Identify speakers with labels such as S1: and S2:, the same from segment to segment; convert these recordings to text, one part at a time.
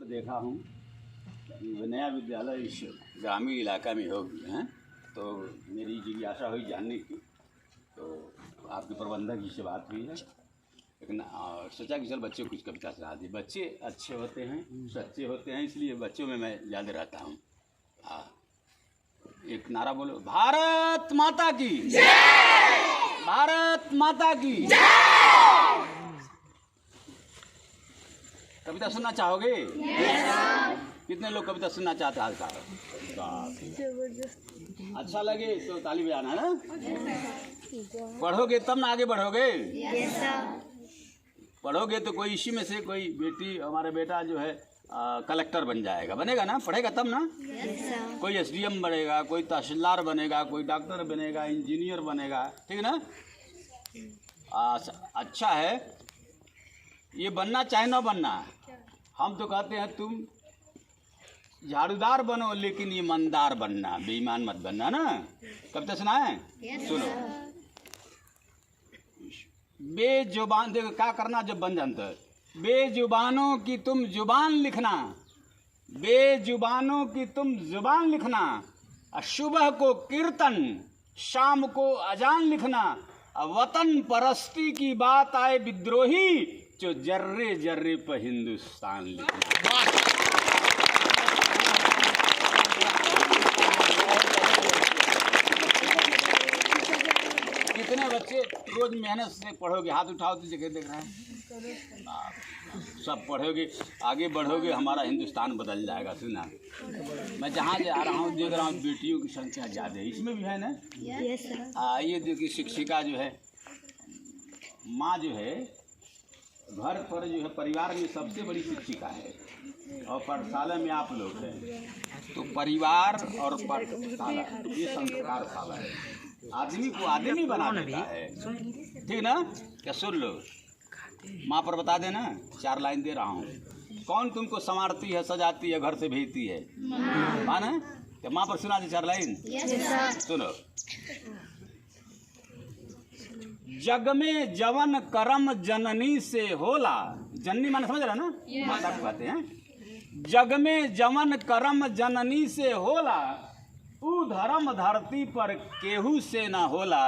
S1: में देखा हूँ नया विद्यालय इस ग्रामीण इलाका में होगी हैं, तो मेरी जिज्ञासा हुई जानने की, तो आपके प्रबंधक जी से बात हुई है, लेकिन सोचा कि चल बच्चों को कुछ कविता सुना दी। बच्चे अच्छे होते हैं, सच्चे होते हैं, इसलिए बच्चों में मैं ज़्यादा रहता हूँ। हाँ, एक नारा बोलो, भारत माता की जय, भारत माता की जय। कविता सुनना चाहोगे? कितने लोग कविता सुनना चाहते हैं? अच्छा लगे तो ताली बजाना है ना। पढ़ोगे तब ना आगे बढ़ोगे। पढ़ोगे तो कोई इसी में से कोई बेटी, हमारा बेटा जो है कलेक्टर बन जाएगा, बनेगा ना, पढ़ेगा तब ना। कोई एसडीएम बनेगा, कोई तहसीलदार बनेगा, कोई डॉक्टर बनेगा, इंजीनियर बनेगा, ठीक है ना। अच्छा है, ये बनना चाहे ना बनना, हम तो कहते हैं तुम झाड़ूदार बनो लेकिन ईमानदार बनना, बेईमान मत बनना ना। कविता सुनाए? सुनो। बेजुबान, देखो क्या करना जब बन जाता है। बेजुबानों की तुम जुबान लिखना, बेजुबानों की तुम जुबान लिखना, सुबह को कीर्तन शाम को अजान लिखना, वतन परस्ती की बात आए विद्रोही, जो जर्रे जर्रे पर हिंदुस्तान लिखना। कितने बच्चे रोज मेहनत से पढ़ोगे? हाथ उठाओ तो जगह देख रहे हैं। सब पढ़ोगे, आगे बढ़ोगे, हमारा हिंदुस्तान बदल जाएगा। सुना, मैं जहाँ जा रहा हूँ देख रहा हूँ बेटियों की संख्या ज़्यादा है, इसमें भी है ना। ये देखिए, शिक्षिका जो है, माँ जो है, घर पर जो है परिवार में सबसे बड़ी शिक्षिका है, और पाठशाला में आप लोग हैं। तो परिवार और पाठशाला ये संस्कार शाला है, आदमी को आदमी बना देता है, ठीक ना। क्या सुन लो, माँ पर बता देना, 4 लाइन दे रहा हूँ। कौन तुमको संवारती है, सजाती है, घर से भेजती है? माँ ना। तो माँ पर सुना दे 4 लाइन। सुनो। जग में जवन करम जननी से होला, जननी माने समझ रहा ना, माता को कहते हैं। जग में जवन करम जननी से होला, ऊ धर्म धरती पर केहू से ना होला,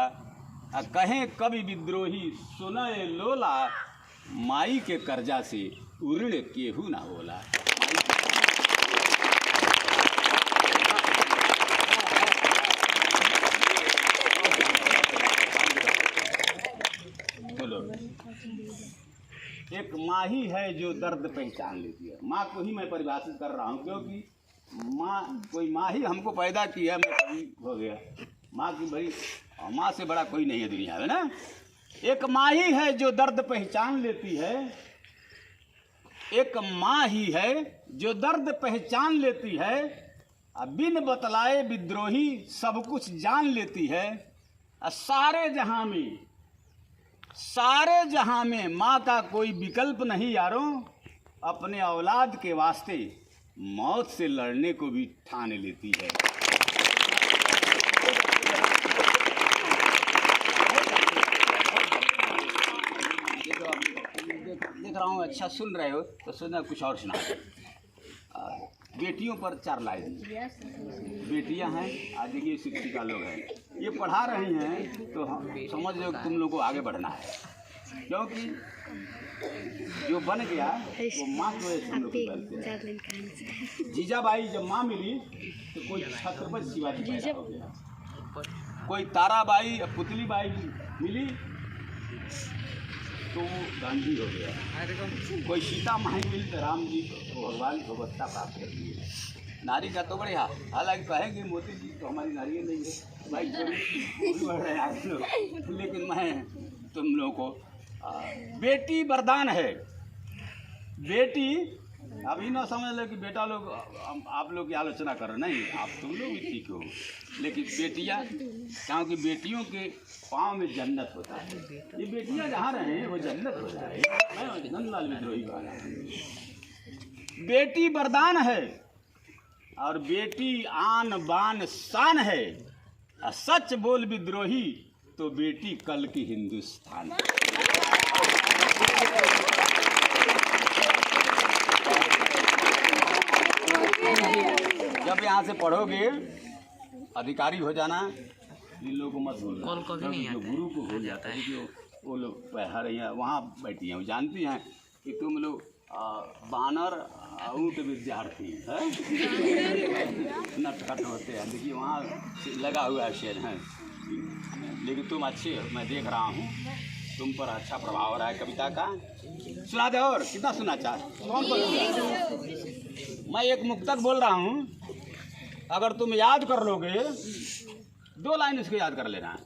S1: कहें कवि विद्रोही सुनय लोला, माई के कर्जा से उऋण केहू ना होला। बोलो। एक माँ ही है जो दर्द पहचान लेती है। माँ को ही मैं परिभाषित कर रहा हूँ, क्योंकि कोई माँ ही हमको पैदा किया, मैं कभी हो गया। माँ की बड़ी, माँ से बड़ा कोई नहीं है दुनिया में ना। एक माँ ही है जो दर्द पहचान लेती है, एक माँ ही है जो दर्द पहचान लेती है, बिन बतलाए विद्रोही सब कुछ जान लेती है। सारे जहां में माँ का कोई विकल्प नहीं यारों, अपने औलाद के वास्ते मौत से लड़ने को भी ठान लेती है। देख रहा हूँ, अच्छा सुन रहे हो तो सुनना, कुछ और सुना। बेटियों पर 4 लाइन। बेटियां हैं, आज देखिए शिक्षिका लोग हैं, ये पढ़ा रही हैं, तो हम समझ लो तुम लोग को आगे बढ़ना है, क्योंकि जो बन गया वो माँ की वजह से हम लोग बनते हैं। जीजाबाई जब माँ मिली तो कोई छत्रपति शिवाजी पैदा हो गया, कोई ताराबाई पुतली बाई मिली तो वो गांधी हो गया, कोई सीता माही मिली तो राम जी को भगवान को अवस्था प्राप्त कर दिए। नारी का तो बढ़िया, हालांकि कहेंगे मोदी जी तो हमारी नारी नहीं है भाई, बढ़ रहे हैं आप लोग, लेकिन मैं तुम लोगों को बेटी वरदान है। बेटी अभी ना समझ लो कि बेटा लोग आप लोग की आलोचना कर रहे, नहीं, आप तुम लोग भी ठीक हो, लेकिन बेटियां, क्योंकि बेटियों के पाँव में जन्नत होता है। ये बेटियां जहाँ रहे वो जन्नत हो जाए। मैं नंदलाल विद्रोही वाला, बेटी वरदान है और बेटी आन बान शान है, सच बोल विद्रोही तो बेटी कल की हिंदुस्तान। जब यहाँ से पढ़ोगे अधिकारी हो जाना, इन लोगों को मत भूलना। जो गुरु को भूल जाता है कि वो लोग पहर यहाँ वहाँ बैठी हैं, वो जानती हैं कि तुम लोग बानर ऊँट विद्यार्थी है, नटखट होते हैं। देखिए वहाँ लगा हुआ है शेर है, लेकिन तुम अच्छे हो, मैं देख रहा हूँ तुम पर अच्छा प्रभाव हो रहा है कविता का। सुना दे, और कितना सुना चाह, कौन बोलूँगा? मैं एक मुक्तक बोल रहा हूँ, अगर तुम याद कर लोगे 2 लाइन उसको याद कर लेना,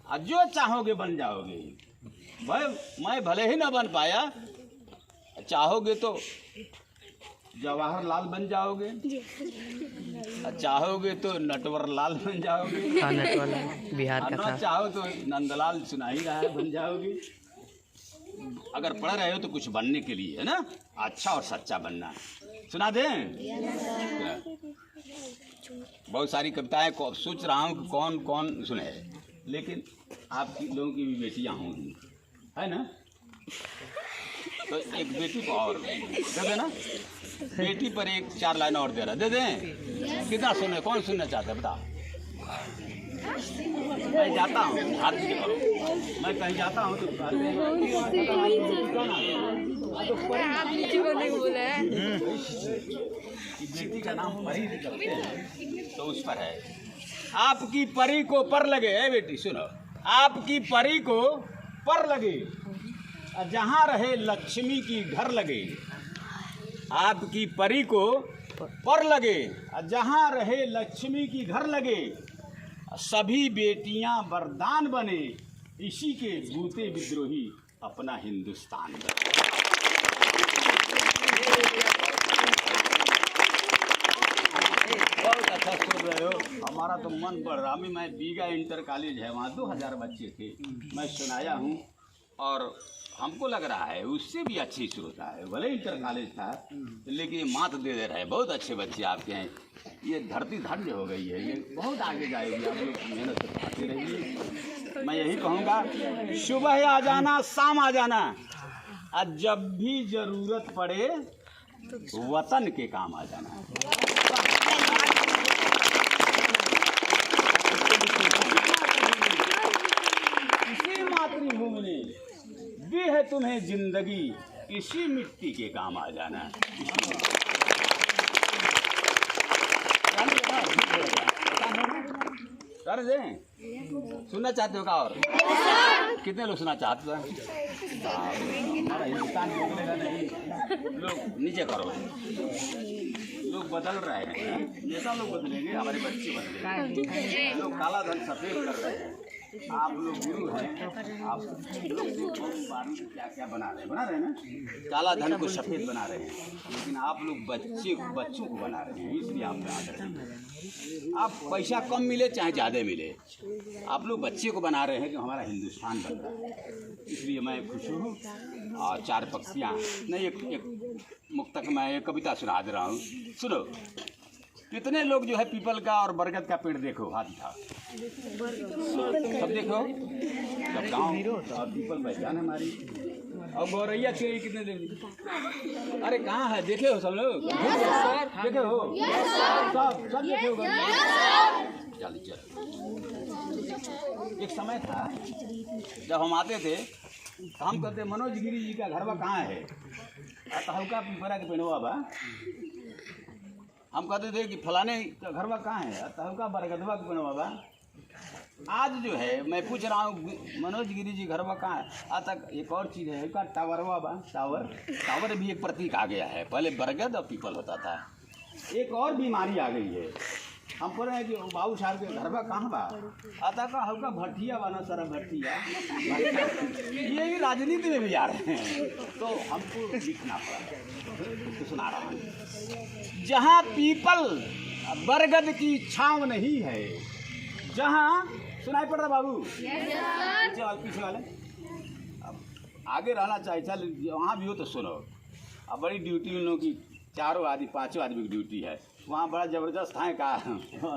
S1: और जो चाहोगे बन जाओगे। भाई मैं भले ही ना बन पाया, चाहोगे तो जवाहरलाल बन जाओगे, चाहोगे तो नटवर लाल बन जाओगे, बिहार का था। चाहो तो नंदलाल सुना ही रहा है, बन जाओगे। अगर पढ़ रहे हो तो कुछ बनने के लिए है ना, अच्छा और सच्चा बनना। सुना दें? बहुत सारी कविताएं सोच रहा हूँ कि कौन कौन सुने, लेकिन आप लोगों की भी बेटियाँ होंगी, है ना, तो एक बेटी को और दे देना, बेटी पर 1-4 लाइन और दे रहा, दे दें? कितना सुने, कौन सुनना चाहते हैं बताओ? मैं जाता हूँ, हर चीज़ करो, मैं कहीं जाता हूँ तो बेटी का नाम परी करते हैं, तो उस पर है आपकी परी को पर लगे। है बेटी सुनो, आपकी परी को पर लगे, जहाँ रहे लक्ष्मी की घर लगे। आपकी परी को पर लगे, जहाँ रहे लक्ष्मी की घर लगे। सभी बेटियां वरदान बने, इसी के बूते विद्रोही अपना हिंदुस्तान बने। बहुत अच्छा सुन रहे हो, हमारा तो मन बढ़ रहा। अभी मैं बीगा इंटर कॉलेज है, वहाँ 2000 बच्चे थे, मैं सुनाया हूँ, और हमको लग रहा है उससे भी अच्छी श्रोता है। भले इंटर कॉलेज था, लेकिन ये मात दे रहा है। बहुत अच्छे बच्चे आपके हैं, ये धरती धन्य हो गई है, ये बहुत आगे जाएगी। आप लोग मेहनत से पढ़ते रहिए। मैं यही कहूँगा, सुबह आ जाना, शाम आ जाना, और जब भी जरूरत पड़े वतन के काम आ जाना। इसी मातृभूमि ने दी है तुम्हें जिंदगी, इसी मिट्टी के काम आ जाना। कर दें? सुनना चाहते हो का? और कितने लोग सुनना चाहते हैं? हमारा हिंदुस्तान बदलेगा नहीं। लोग नीचे करो, लोग बदल रहे हैं, जैसा लोग बदलेंगे हमारे बच्चे बदलेंगे। लोग काला धन सफेद कर रहे हैं, आप लोग गुरु हैं, आप लोग क्या क्या बना रहे हैं ना, काला धन को सफेद बना रहे हैं, लेकिन आप लोग बच्चों को बना रहे हैं। इसलिए आप आप पैसा कम मिले चाहे ज़्यादा मिले, आप लोग बच्चे को बना रहे हैं कि हमारा हिंदुस्तान बन रहा है। इसलिए मैं खुश हूँ। और 4 पक्षियाँ नहीं, एक मुक्तक मैं एक कविता सुना दे रहा हूँ, सुनो। कितने लोग जो है पीपल का और बरगद का पेड़ देखो, हाथ उठा, सब देखो। जब गाँव पीपल पहचान हमारी, और गौरैया चिड़ी कितने देख, अरे कहाँ है, देखे हो सब लोग? देखे हो सब देखे हो? चल एक समय था जब हम आते थे तो हम कहते मनोज गिरी जी का घरवा कहाँ है, तहलका पीपरा के पेड़वा बा। हम कहते थे कि फलाने का घरवा कहाँ है, तहलका बरगदवा के पेड़वा बा। आज जो है मैं पूछ रहा हूँ मनोज गिरी जी घरवा कहाँ है, आज तक एक और चीज़ है, का टावरवा बा। टावर भी एक प्रतीक आ गया है, पहले बरगद और पीपल होता था। एक और बीमारी आ गई है, हम बोल रहे हैं कि बाबू साहब के घरवा कहाँ बा, आता का हल्का भट्टिया बना, सारा भट्टिया। ये भी राजनीति में भी आ रहे हैं, तो हमको लिखना पड़ा, तो सुना रहा हूँ। जहाँ पीपल बरगद की छाँव नहीं है, जहाँ सुनाई पड़ रहा बाबू, पीछे वाले अब आगे रहना चाहिए। चल वहाँ भी हो तो सुनो। अब बड़ी ड्यूटी उन लोगों की, 4 आदमी 5 आदमी की ड्यूटी है, वहाँ बड़ा ज़बरदस्त है का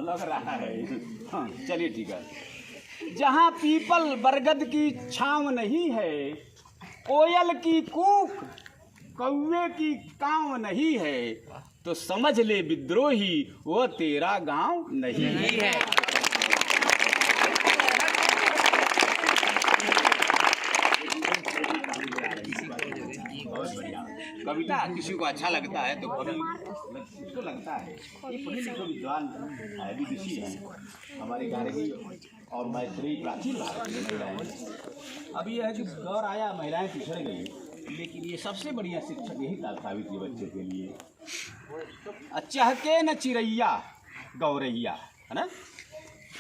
S1: लग रहा है। चलिए ठीक है। जहाँ पीपल बरगद की छाँव नहीं है, कोयल की कूक कौवे की कांव नहीं है तो समझ ले विद्रोही वो तेरा गांव नहीं है। बहुत बढ़िया कविता किसी को अच्छा लगता है तो कभी उसको लगता है ये पढ़े लिखे विद्वान विदुषी है हमारे गार्गी और मैत्री प्राचीन भारत की महिलाएं। अब ये है कि दौर आया महिलाएं पिछड़ गई लेकिन ये सबसे बढ़िया शिक्षक यही था सावित्री बच्चे के लिए। चहके न चिड़ैया गौरैया है ना,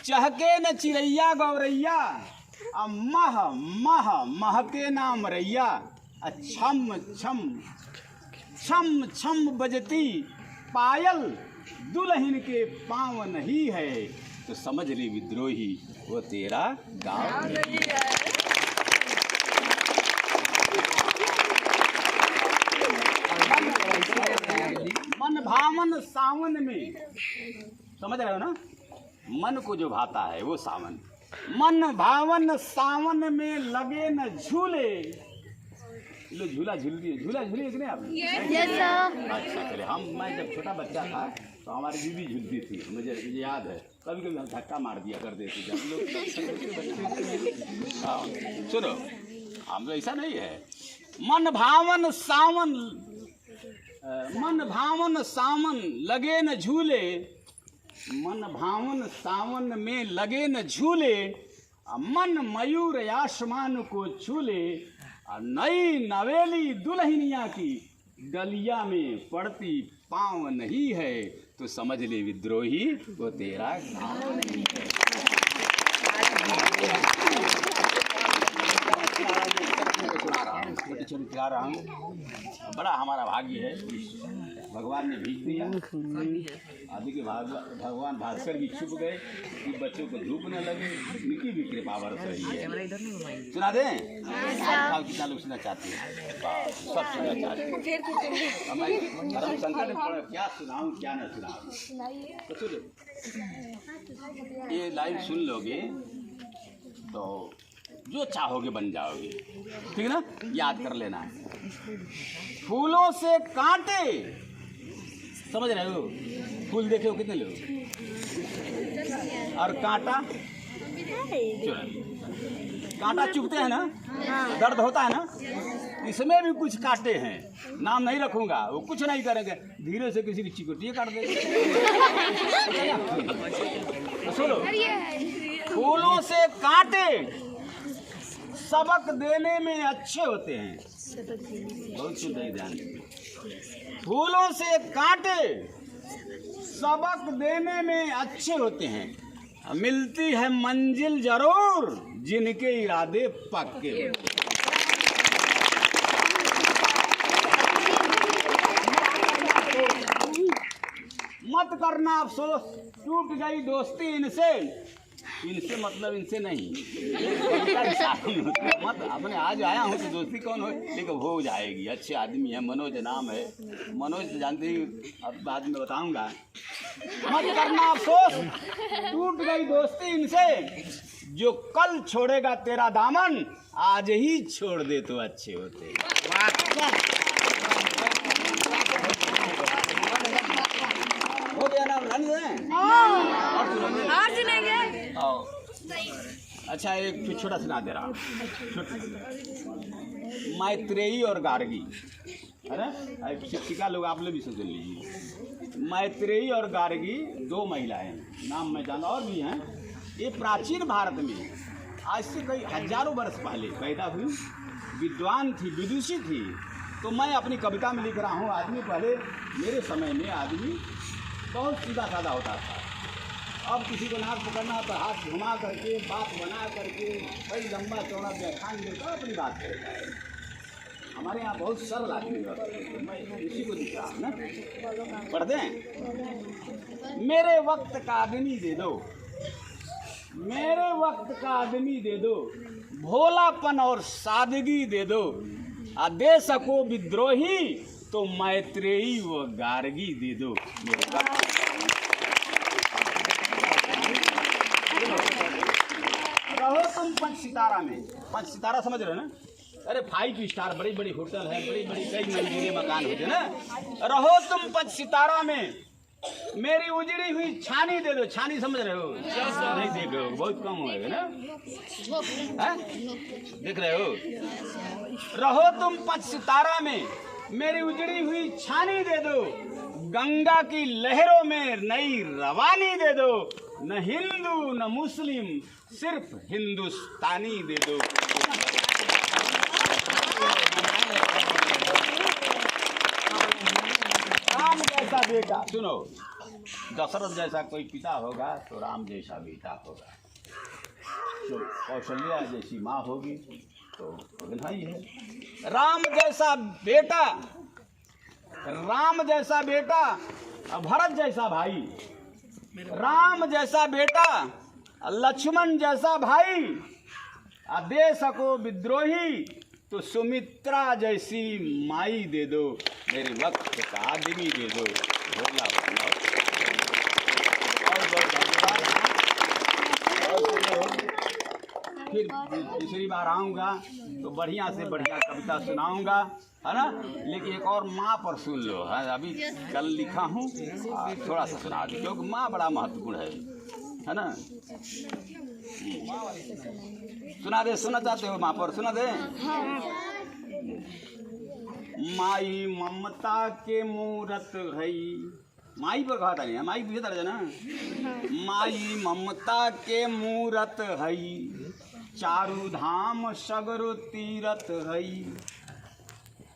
S1: चहके न चिड़ैया गौरैया मह मह महके नाम रैया छम छम छम छम बजती पायल दुल्हन के पाँव नहीं है तो समझ ले विद्रोही वो तेरा गाँव नहीं है। मन भावन सावन में, समझ रहे हो ना, मन को जो भाता है वो सावन। मन भावन सावन में लगे न झूले, लो झूला झूलती है, झूला झूली कि नहीं आपने? अच्छा चले, मैं जब छोटा बच्चा था तो हमारी बीवी झूलती थी, मुझे याद है। कभी कभी हम धक्का मार दिया करते थे जब लोग। सुनो, हम ऐसा नहीं है। मन भावन सावन, मन भावन सावन लगे न झूले, मन भावन सावन में लगे न झूले, मन मयूर आसमान को छूले, नई नवेली दुल्हनिया की डलिया में पड़ती पाँव नहीं है तो समझ ले विद्रोही वो तेरा गाँव नहीं है। जा रहा हूँ, बड़ा हमारा भाग्य है, भगवान ने भीज दिया। आदि के भगवान भास्कर भी छुप गए कि बच्चों को धूप न लगे, इनकी भी कृपा बरस रही है। सुना दें? आप कितना लोग सुनना चाहते हैं? सब सुनना चाहते हैं। मैं धर्म संकट में क्या सुनाऊं क्या न सुनाऊं, तो सुनो, ये लाइव सुन लोगे तो जो चाहोगे बन जाओगे, ठीक है ना? याद कर लेना। फूलों से कांटे, समझ रहे हो? फूल देखे हो कितने लोग, और कांटा, कांटा चुभते हैं ना, दर्द होता है ना, इसमें भी कुछ कांटे हैं, नाम नहीं रखूंगा, वो कुछ नहीं करेंगे, धीरे से किसी की चिकोटी काट देंगे। सुनो, फूलों से कांटे सबक देने में अच्छे होते हैं, बहुत सुन ध्यान। फूलों से कांटे सबक देने में अच्छे होते हैं, मिलती है मंजिल जरूर जिनके इरादे पक्के। मत करना अफसोस टूट गई दोस्ती इनसे, इनसे मतलब इनसे नहीं, मत अपने आज आया हूँ तो दोस्ती कौन हो, लेकिन हो जाएगी। अच्छे आदमी है, मनोज नाम है, मनोज तो जानते ही, अब बाद में बताऊंगा। मत करना अफसोस टूट गई दोस्ती इनसे, जो कल छोड़ेगा तेरा दामन आज ही छोड़ दे तो अच्छे होते। हो गया ना? और सुनेंगे। अच्छा, एक छोटा सुना दे रहा हूँ। मैत्रेयी और गार्गी, अरे शिक्षिका लोग आप लोग भी सुन लीजिए। मैत्रेयी और गार्गी दो महिलाएं, नाम मैं जाना, और भी हैं। ये प्राचीन भारत में आज से कई हजारों वर्ष पहले पैदा हुई, विद्वान थी, विदुषी थी। तो मैं अपनी कविता में लिख रहा हूँ, आदमी पहले मेरे समय में आदमी बहुत सीधा साधा होता था। अब किसी को नाक पकड़ना तो हाथ घुमा करके, बात बना करके, कई लंबा चौड़ा व्याख्यान देकर अपनी बात करता है। हमारे यहाँ बहुत सरल आदमी होते हैं, मैं इसी को दिख रहा हूँ ना, पढ़ दें। मेरे वक्त का आदमी दे दो, मेरे वक्त का आदमी दे दो, भोलापन और सादगी दे दो, दे सको विद्रोही तो मैत्रेयी व गार्गी दे दो। रहो तुम पंच सितारा में, पंच सितारा समझ रहे हो ना? अरे 5 स्टार बड़ी बड़ी होटल है, बड़ी बड़ी कई मंजिले मकान होते ना। रहो तुम 5 सितारा में, मेरी उजड़ी हुई छानी दे दो। छानी समझ रहे हो? नहीं देख रहे हो, बहुत कम होगा ना, देख रहे हो? रहो तुम 5 सितारा में, मेरी उजड़ी हुई छानी दे दो। गंगा की लहरों में नई रवानी दे दो। न हिंदू न मुस्लिम, सिर्फ हिंदुस्तानी दे दो। राम जैसा बेटा, सुनो, दशरथ जैसा कोई पिता होगा तो राम जैसा बेटा होगा। तो कौशल्या जैसी माँ होगी तो भाई है। राम जैसा बेटा, राम जैसा बेटा, भरत जैसा भाई। राम जैसा बेटा, लक्ष्मण जैसा भाई। दे सको विद्रोही तो सुमित्रा जैसी माई दे दो। मेरे वक्त का आदमी दे दो। भोला फिर दूसरी बार आऊँगा तो बढ़िया से बढ़िया कविता सुनाऊंगा, है ना। लेकिन एक और माँ पर सुन लो, है अभी कल लिखा हूँ, थोड़ा सा सुना दो, क्योंकि माँ बड़ा महत्वपूर्ण है ना। सुना दे, सुना चाहते हो माँ पर? सुना दे। माई ममता के मूरत है, माई पर कहा था नहीं, माई पूछे था ना। माई ममता के मूरत है, चारु धाम सगरो तीरथ है।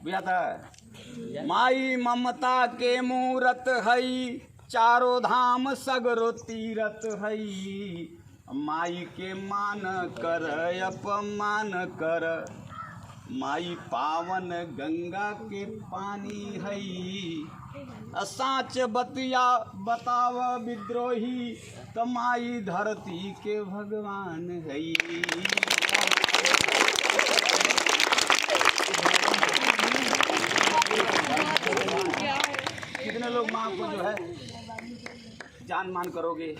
S1: बुझाता है? माई ममता के मूरत है, चारो धाम सगरो तीरथ है। माई के मान कर अपमान कर, माई पावन गंगा के पानी है। साच बतिया बताव विद्रोही, तो माई धरती के भगवान है। कितने लोग माँ को जो है जान मान करोगे?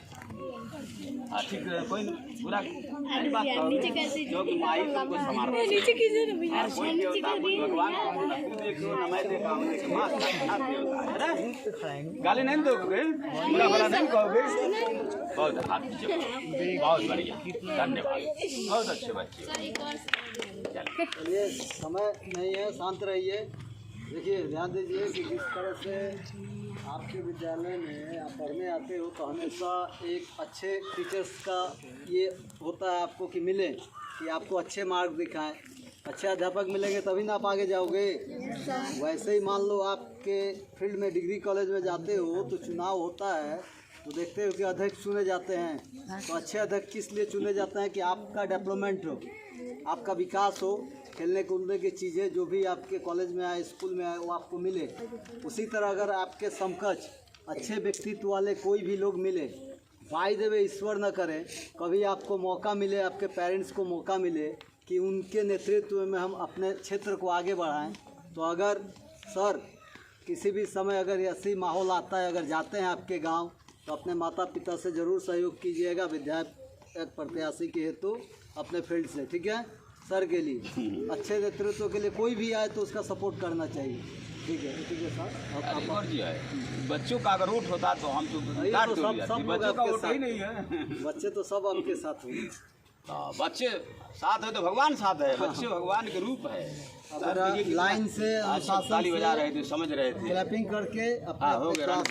S1: ठीक है, कोई बुरा बात करोगे, क्योंकि माई तुमको समारोह कोई देवता कोई भगवान गाली नहीं दोगे, बुरा भला नहीं कहोगे। बहुत हाथ नीचे, बहुत बढ़िया, धन्यवाद, बहुत अच्छे बच्चे।
S2: चलिए, समय नहीं है, शांत रहिए। देखिए, ध्यान दीजिए कि जिस तरह से आपके विद्यालय में आप पढ़ने आते हो तो हमेशा एक अच्छे टीचर्स का ये होता है आपको कि मिले, कि आपको अच्छे मार्क्स दिखाएं। अच्छे अध्यापक मिलेंगे तभी ना आप आगे जाओगे। वैसे ही मान लो आपके फील्ड में डिग्री कॉलेज में जाते हो तो चुनाव होता है तो देखते हो कि अध्यक्ष चुने जाते हैं। तो अच्छे अध्यक्ष किस लिए चुने जाते हैं? कि आपका डेवलपमेंट हो, आपका विकास हो, खेलने कूदने की चीज़ें जो भी आपके कॉलेज में आए, स्कूल में आए, वो आपको मिले। उसी तरह अगर आपके समकक्ष अच्छे व्यक्तित्व वाले कोई भी लोग मिले, बाय द वे ईश्वर न करे, कभी आपको मौका मिले, आपके पेरेंट्स को मौका मिले कि उनके नेतृत्व में हम अपने क्षेत्र को आगे बढ़ाएं, तो अगर सर किसी भी समय अगर ऐसी माहौल आता है, अगर जाते हैं आपके गांव, तो अपने माता पिता से ज़रूर सहयोग कीजिएगा विधायक प्रत्याशी के हेतु अपने फील्ड से, ठीक है। सर के लिए, अच्छे नेतृत्व के लिए कोई भी आए तो उसका सपोर्ट करना चाहिए, ठीक है सर।
S1: आप जी है, बच्चों का अगर वोट होता तो हम तो सब बच्चों का वोट ही नहीं है।
S2: बच्चे तो सब आपके साथ होंगे।
S1: बच्चे साथ है तो भगवान साथ है, बच्चे भगवान के रूप है।
S2: लाइन से
S1: ताली बजा रहे थे, समझ रहे थे,
S2: क्लैपिंग करके अपने
S1: हो गया।